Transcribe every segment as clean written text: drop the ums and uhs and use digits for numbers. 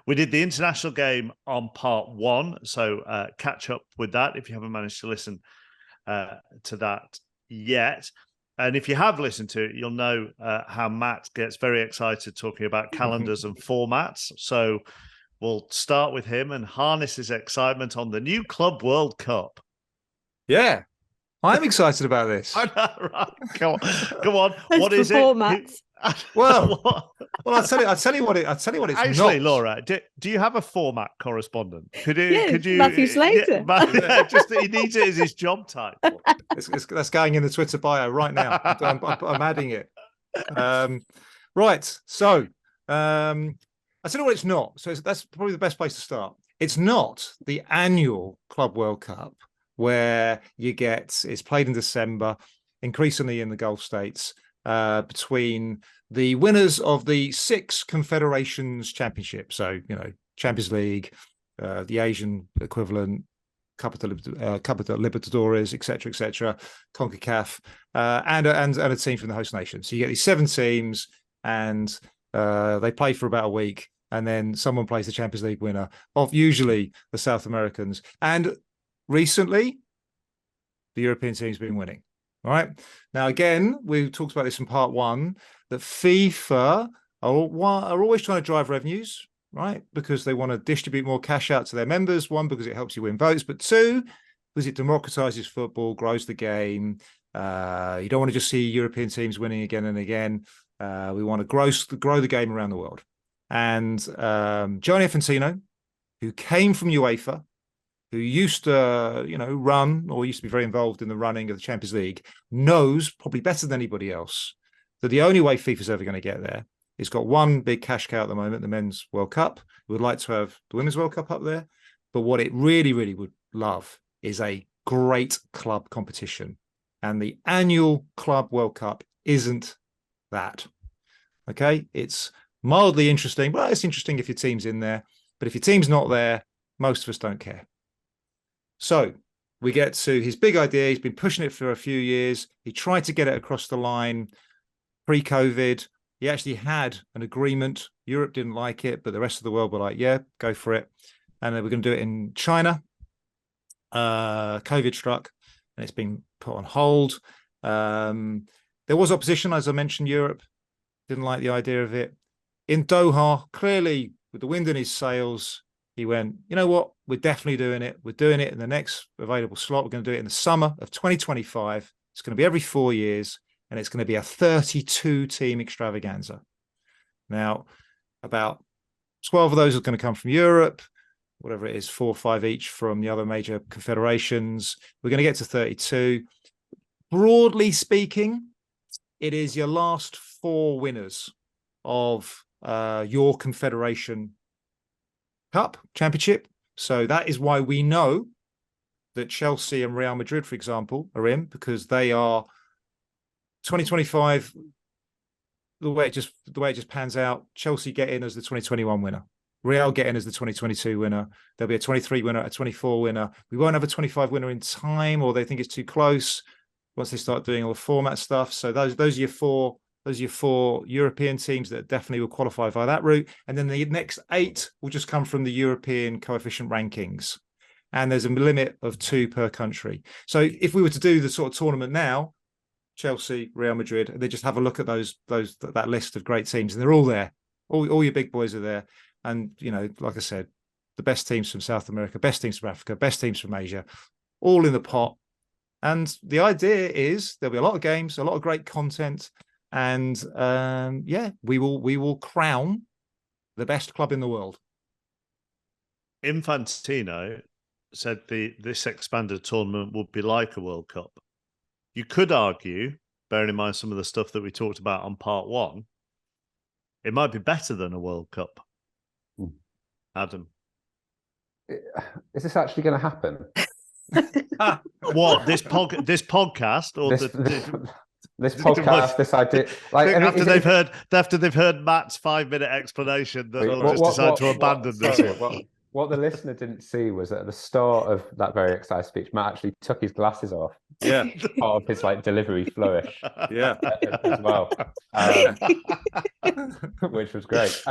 We did the international game on part 1, so catch up with that if you haven't managed to listen to that yet. And if you have listened to it, you'll know how Matt gets very excited talking about calendars and formats. So we'll start with him and harness his excitement on the new Club World Cup. Yeah, I'm excited about this. I know, right? Come on. What is it? Formats. Well, I'll tell you what it's Actually, not. Laura, do you have a format correspondent? Could you Matthew Slater? Just he needs it as his job title. That's going in the Twitter bio right now. I'm adding it. Right. So I tell you what it's not. So that's probably the best place to start. It's not the annual Club World Cup where it's played in December, increasingly in the Gulf states, between the winners of the 6 Confederations Championship. So, Champions League, the Asian equivalent, Copa de Libertadores, etc., CONCACAF, and a team from the host nation. So you get these 7 teams, and they play for about a week, and then someone plays the Champions League winner of usually the South Americans. And recently, the European team's been winning. All right. Now, again, we talked about this in part 1, that FIFA are always trying to drive revenues, right? Because they want to distribute more cash out to their members. 1, because it helps you win votes, but 2, because it democratizes football, grows the game. You don't want to just see European teams winning again and again. We want to grow the game around the world. And Gianni Infantino, who came from UEFA, who used to, run or used to be very involved in the running of the Champions League, knows probably better than anybody else that the only way FIFA's ever going to get there is got one big cash cow at the moment, the Men's World Cup. We would like to have the Women's World Cup up there. But what it really, really would love is a great club competition. And the annual Club World Cup isn't that. Okay? It's mildly interesting. Well, it's interesting if your team's in there. But if your team's not there, most of us don't care. So we get to his big idea. He's been pushing it for a few years. He tried to get it across the line pre-COVID. He actually had an agreement. Europe didn't like it, but the rest of the world were like, yeah, go for it. And then we're going to do it in China. COVID struck, and it's been put on hold. There was opposition, as I mentioned. Europe didn't like the idea of it. In Doha, clearly, with the wind in his sails, he went, you know what? We're definitely doing it. We're doing it in the next available slot. We're going to do it in the summer of 2025. It's going to be every 4 years, and it's going to be a 32-team extravaganza. Now, about 12 of those are going to come from Europe, whatever it is, 4 or 5 each from the other major confederations. We're going to get to 32. Broadly speaking, it is your last 4 winners of your confederation Cup Championship. So that is why we know that Chelsea and Real Madrid, for example, are in, because they are 2025. The way it just pans out, Chelsea get in as the 2021 winner, Real get in as the 2022 winner. There'll be a 23 winner, a 24 winner. We won't have a 25 winner in time, or they think it's too close once they start doing all the format stuff. So those are your 4. Those are your 4 European teams that definitely will qualify via that route. And then the next 8 will just come from the European coefficient rankings. And there's a limit of 2 per country. So if we were to do the sort of tournament now, Chelsea, Real Madrid, they just have a look at that list of great teams, and they're all there. All your big boys are there. And, like I said, the best teams from South America, best teams from Africa, best teams from Asia, all in the pot. And the idea is there'll be a lot of games, a lot of great content. And we will crown the best club in the world. Infantino said this expanded tournament would be like a World Cup. You could argue, bearing in mind some of the stuff that we talked about on part 1, it might be better than a World Cup. Adam, is this actually going to happen? What, this podcast or this podcast, this idea? Like after they've heard Matt's 5-minute explanation, that they'll just decide to abandon this. What the listener didn't see was that at the start of that very exciting speech, Matt actually took his glasses off. Yeah, part of his delivery flourish. Yeah, as well, which was great.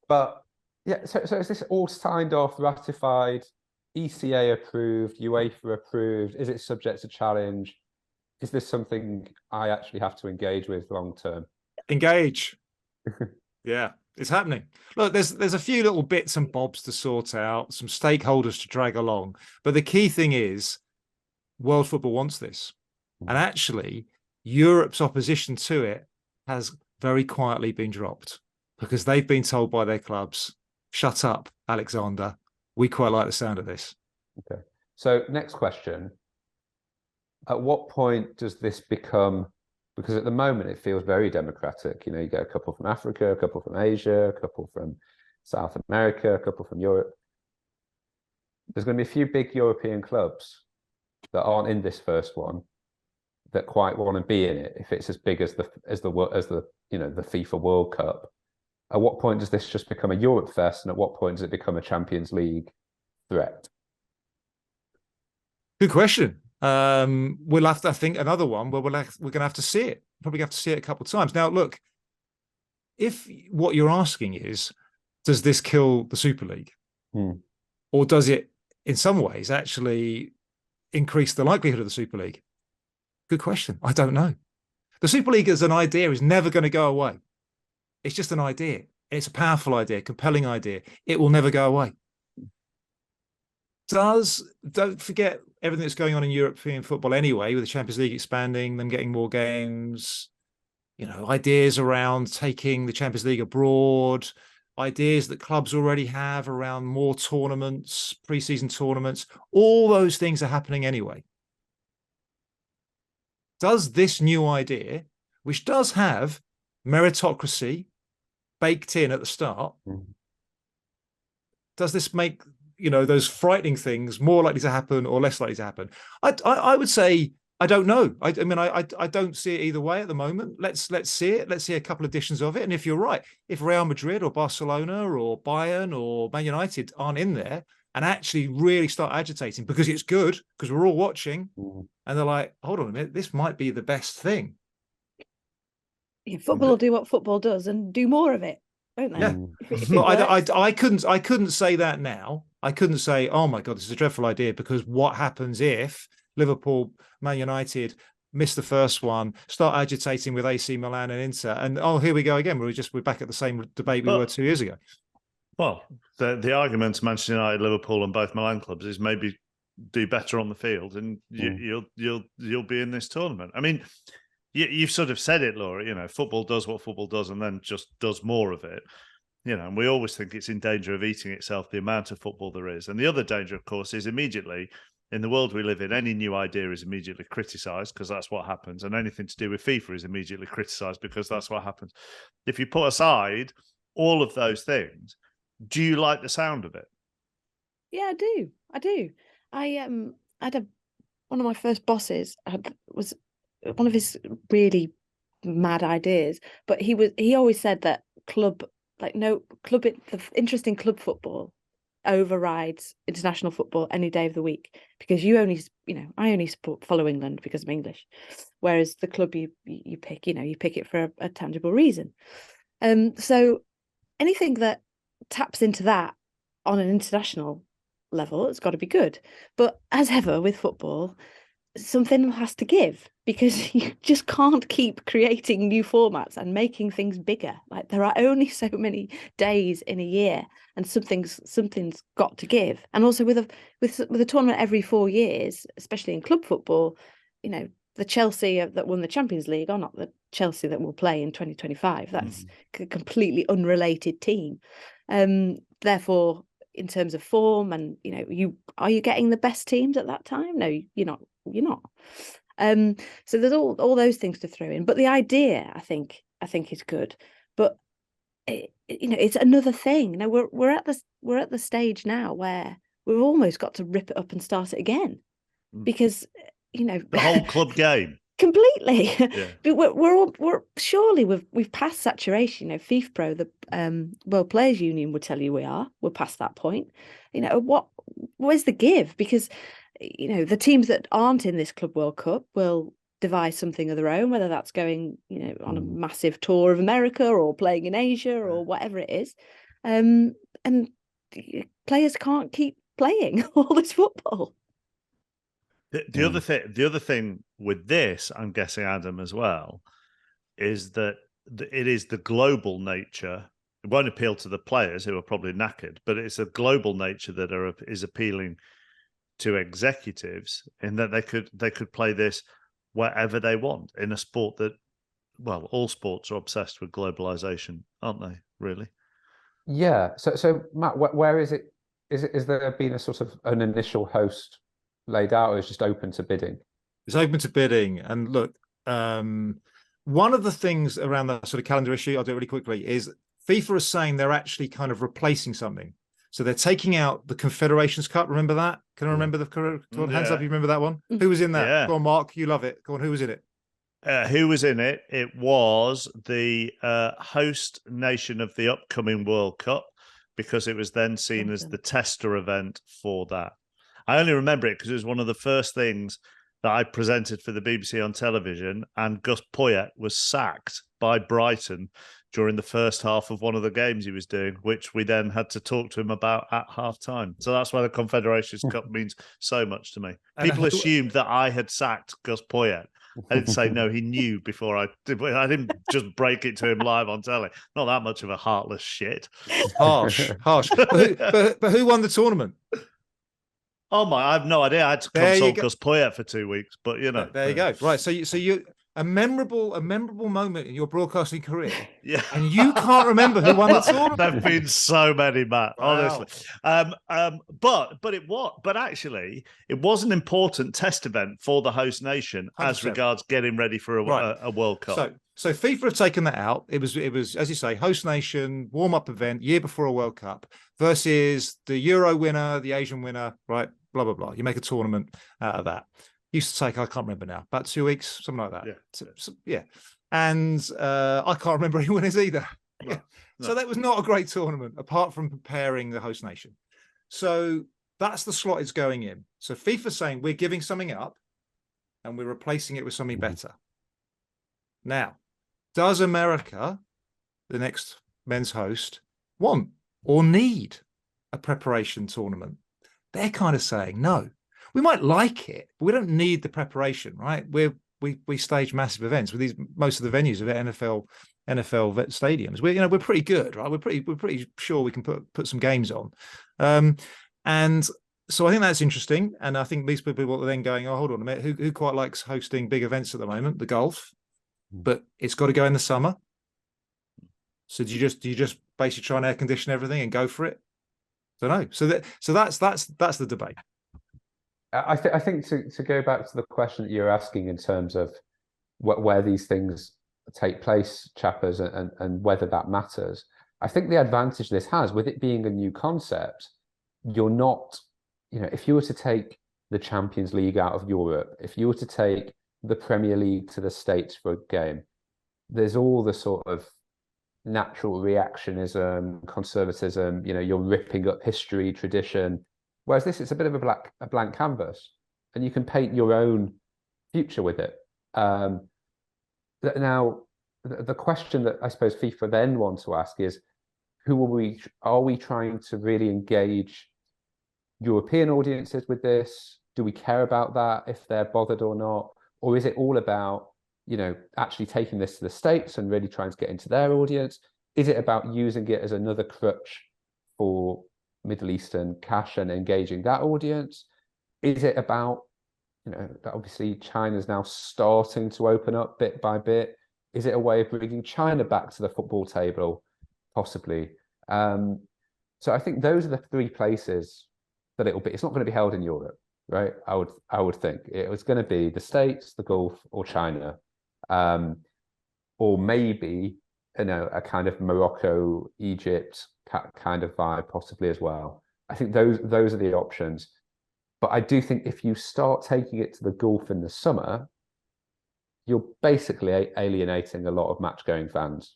But Yeah, so is this all signed off, ratified, ECA approved, UEFA approved? Is it subject to challenge? Is this something I actually have to engage with long term? Engage. Yeah, it's happening. Look, there's a few little bits and bobs to sort out, some stakeholders to drag along, but the key thing is world football wants this. And actually, Europe's opposition to it has very quietly been dropped because they've been told by their clubs, shut up, Alexander. We quite like the sound of this. Okay. So next question. At what point does this become, because at the moment it feels very democratic. You get a couple from Africa, a couple from Asia, a couple from South America, a couple from Europe. There's going to be a few big European clubs that aren't in this first one that quite want to be in it if it's as big as the the FIFA World Cup. At what point does this just become a Europe fest, and at what point does it become a Champions League threat? Good question. We'll have to, I think, another one where we're going to have to see it. Probably have to see it a couple of times. Now, look, if what you're asking is, does this kill the Super League? Or does it, in some ways, actually increase the likelihood of the Super League? Good question. I don't know. The Super League as an idea is never going to go away. It's just an idea. It's a powerful idea, compelling idea. It will never go away. Don't forget everything that's going on in European football anyway, with the Champions League expanding, them getting more games, ideas around taking the Champions League abroad, ideas that clubs already have around more tournaments, pre-season tournaments. All those things are happening anyway. Does this new idea, which does have meritocracy baked in at the start, does this make those frightening things more likely to happen or less likely to happen? I would say I don't know. I don't see it either way at the moment. Let's see it. Let's see a couple of editions of it. And if you're right, if Real Madrid or Barcelona or Bayern or Man United aren't in there and actually really start agitating because it's good, because we're all watching, and they're like, hold on a minute, this might be the best thing. Yeah, football will do what football does and do more of it, won't they? Yeah. Look, I couldn't say that now. I couldn't say, oh my God, this is a dreadful idea, because what happens if Liverpool, Man United miss the first one, start agitating with AC Milan and Inter, and here we go again. We're back at the same debate we were 2 years ago. Well, the argument to Manchester United, Liverpool, and both Milan clubs is maybe do better on the field, and you'll be in this tournament. I mean, you've sort of said it, Laura. Football does what football does, and then just does more of it. And we always think it's in danger of eating itself, the amount of football there is. And the other danger, of course, is immediately in the world we live in, any new idea is immediately criticised because that's what happens. And anything to do with FIFA is immediately criticised because that's what happens. If you put aside all of those things, do you like the sound of it? Yeah, I do. I had one of my first bosses was one of his really mad ideas, but he always said that the interest in club football overrides international football any day of the week, because I only follow England because I'm English, whereas the club you pick, you pick it for a tangible reason. So anything that taps into that on an international level, it's got to be good. But as ever with football, something has to give, because you just can't keep creating new formats and making things bigger. Like, there are only so many days in a year, and something's got to give. And also with a tournament every 4 years, especially in club football, the Chelsea that won the Champions League are not the Chelsea that will play in 2025. That's a completely unrelated team. Therefore, in terms of form, and are you getting the best teams at that time? No, you're not. So there's all those things to throw in. But the idea, I think is good. But it's another thing. We're at the stage now where we've almost got to rip it up and start it again, because the whole club game. Completely. Yeah. But we've passed saturation. FIFPro, the World Players Union, would tell you we're past that point. Where's the give? Because the teams that aren't in this Club World Cup will devise something of their own, whether that's going on a massive tour of America or playing in Asia or whatever it is. and players can't keep playing all this football. The other thing with this, I'm guessing, Adam, as well, is that it is the global nature. It won't appeal to the players who are probably knackered, but it's a global nature that is appealing to executives in that they could play this wherever they want in a sport that, well, all sports are obsessed with globalization, aren't they? Really? Yeah. So Matt, where is it? Is there been a sort of an initial host laid out, or is it just open to bidding? It's open to bidding. And look, one of the things around that sort of calendar issue, I'll do it really quickly, is FIFA is saying they're actually kind of replacing something. So they're taking out the Confederations Cup. Remember that? Can I remember the hands up? You remember that one? Who was in that? Yeah. Go on, Mark. You love it. Go on. Who was in it? Who was in it? It was the host nation of the upcoming World Cup, because it was then seen as the tester event for that. I only remember it because it was one of the first things that I presented for the BBC on television, and Gus Poyet was sacked by Brighton during the first half of one of the games he was doing, which we then had to talk to him about at half-time. So that's why the Confederations Cup means so much to me. People assumed that I had sacked Gus Poyet. I didn't say no, he knew before I didn't just break it to him live on telly. Not that much of a heartless shit. Harsh. But who won the tournament? Oh my, I have no idea. I had to consult Gus Poyet for 2 weeks, but you know. There you go. Right. So you a memorable moment in your broadcasting career. Yeah. And you can't remember who won the tournament. There've been so many, Matt, Wow. honestly. But actually, it was an important test event for the host nation 100%. as regards getting ready for a World Cup. So FIFA have taken that out. It was, as you say, host nation, warm-up event, year before a World Cup, versus the Euro winner, the Asian winner, right? Blah, blah, blah. You make a tournament out of that. Used to take, I can't remember now, about 2 weeks, something like that. Yeah. Yeah. And I can't remember who winners either. No, yeah. no. So that was not a great tournament, apart from preparing the host nation. So that's the slot it's going in. So FIFA's saying we're giving something up and we're replacing it with something better. Now, does America, the next men's host, want or need a preparation tournament? They're kind of saying no. We might like it, but we don't need the preparation, right? We stage massive events with most of the venues of NFL stadiums. We're pretty good, right? We're pretty sure we can put some games on, and so I think that's interesting. And I think these people are then going, oh, hold on a minute, who quite likes hosting big events at the moment? The golf, but it's got to go in the summer. So do you just basically try and air condition everything and go for it? I don't know. So that's the debate. I think to go back to the question that you're asking in terms of where these things take place, chappers, and whether that matters, I think the advantage this has, with it being a new concept, you're not, if you were to take the Champions League out of Europe, if you were to take the Premier League to the States for a game, there's all the sort of natural reactionism, conservatism, you're ripping up history, tradition. Whereas this, it's a bit of a blank canvas, and you can paint your own future with it. Now, the question that I suppose FIFA then want to ask is, are we trying to really engage European audiences with this? Do we care about that, if they're bothered or not? Or is it all about, actually taking this to the States and really trying to get into their audience? Is it about using it as another crutch for Middle Eastern cash and engaging that audience? Is it about, obviously China's now starting to open up bit by bit. Is it a way of bringing China back to the football table? Possibly. So I think those are the three places that it'll be. It's not going to be held in Europe, right? I would think it was going to be the States, the Gulf, or China, or maybe a kind of Morocco, Egypt kind of vibe, possibly as well. I think those are the options. But I do think if you start taking it to the Gulf in the summer, you're basically alienating a lot of match-going fans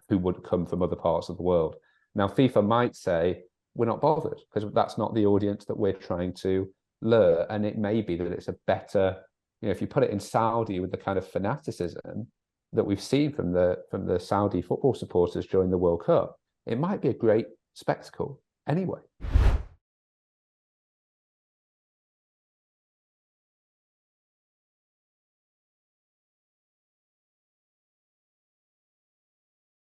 who would come from other parts of the world. Now, FIFA might say, we're not bothered, because that's not the audience that we're trying to lure. And it may be that it's a better, if you put it in Saudi with the kind of fanaticism that we've seen from the Saudi football supporters during the World Cup, it might be a great spectacle anyway.